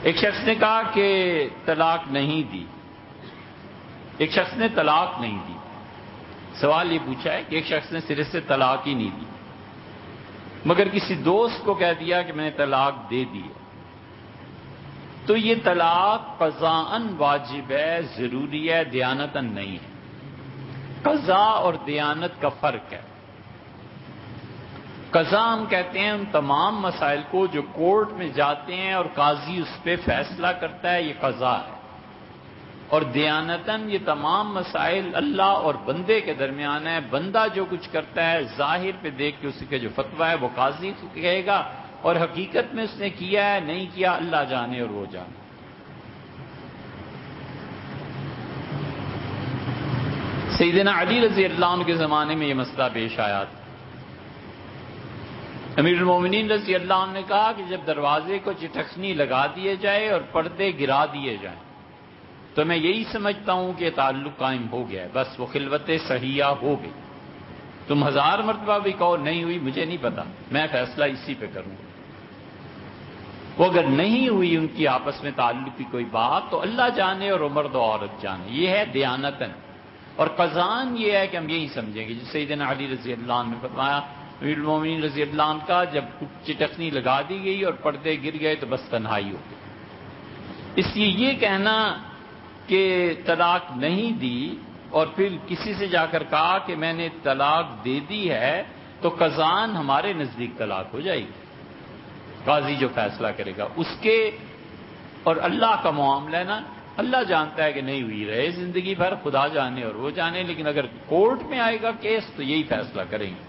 ایک شخص نے کہا کہ طلاق نہیں دی، ایک شخص نے طلاق نہیں دی۔ سوال یہ پوچھا ہے کہ ایک شخص نے سرے سے طلاق ہی نہیں دی، مگر کسی دوست کو کہہ دیا کہ میں نے طلاق دے دی، تو یہ طلاق قضاءً واجب ہے، ضروری ہے، دیانتاً نہیں ہے۔ قضاء اور دیانت کا فرق ہے۔ قضاء ہم کہتے ہیں ان تمام مسائل کو جو کورٹ میں جاتے ہیں اور قاضی اس پہ فیصلہ کرتا ہے، یہ قضاء ہے۔ اور دیانتاً یہ تمام مسائل اللہ اور بندے کے درمیان ہے، بندہ جو کچھ کرتا ہے ظاہر پہ دیکھ کے اس کے جو فتویٰ ہے وہ قاضی کہے گا، اور حقیقت میں اس نے کیا ہے نہیں کیا اللہ جانے اور وہ جانے۔ سیدنا علی رضی اللہ عنہ کے زمانے میں یہ مسئلہ پیش آیا تھا۔ امیر المومنین رضی اللہ عنہ نے کہا کہ جب دروازے کو چٹخنی لگا دیے جائے اور پردے گرا دیے جائیں تو میں یہی سمجھتا ہوں کہ تعلق قائم ہو گیا ہے، بس وہ خلوت صحیحہ ہو گئی۔ تم 1000 مرتبہ بھی کہو نہیں ہوئی، مجھے نہیں پتا، میں فیصلہ اسی پہ کروں گا۔ وہ اگر نہیں ہوئی ان کی آپس میں تعلق کی کوئی بات تو اللہ جانے اور مرد و عورت جانے، یہ ہے دیانتاً۔ اور قضاءً یہ ہے کہ ہم یہی سمجھیں گے، جس سیدنا علی رضی اللہ عنہ نے فرمایا امیر المومنین رضی اللہ عنہ کا جب چٹخنی لگا دی گئی اور پردے گر گئے تو بس تنہائی ہو گئی۔ اس لیے یہ کہنا کہ طلاق نہیں دی اور پھر کسی سے جا کر کہا کہ میں نے طلاق دے دی ہے تو قضاءً ہمارے نزدیک طلاق ہو جائے گی، قاضی جو فیصلہ کرے گا اس کے، اور اللہ کا معاملہ ہے نا، اللہ جانتا ہے کہ نہیں ہوئی، رہے زندگی بھر خدا جانے اور وہ جانے، لیکن اگر کورٹ میں آئے گا کیس تو یہی فیصلہ کریں گے۔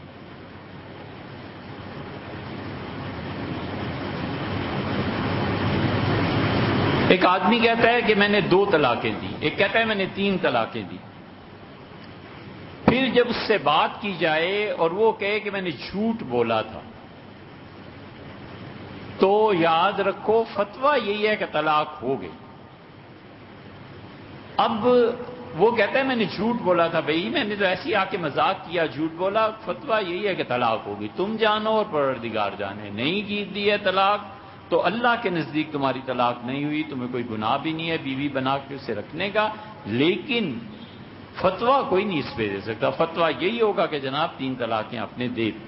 ایک آدمی کہتا ہے کہ میں نے 2 طلاقیں دی، ایک کہتا ہے میں نے 3 طلاقیں دی۔ پھر جب اس سے بات کی جائے اور وہ کہے کہ میں نے جھوٹ بولا تھا، تو یاد رکھو فتویٰ یہی ہے کہ طلاق ہو گئی۔ اب وہ کہتا ہے میں نے جھوٹ بولا تھا، بھئی میں نے تو ایسی آ کے مذاق کیا، جھوٹ بولا، فتویٰ یہی ہے کہ طلاق ہو گئی، تم جانو اور پروردگار جانے۔ نہیں کی دی ہے طلاق تو اللہ کے نزدیک تمہاری طلاق نہیں ہوئی، تمہیں کوئی گناہ بھی نہیں ہے بیوی بنا کے اسے رکھنے کا، لیکن فتویٰ کوئی نہیں اس پہ دے سکتا۔ فتویٰ یہی ہوگا کہ جناب 3 طلاقیں آپ نے دے دی۔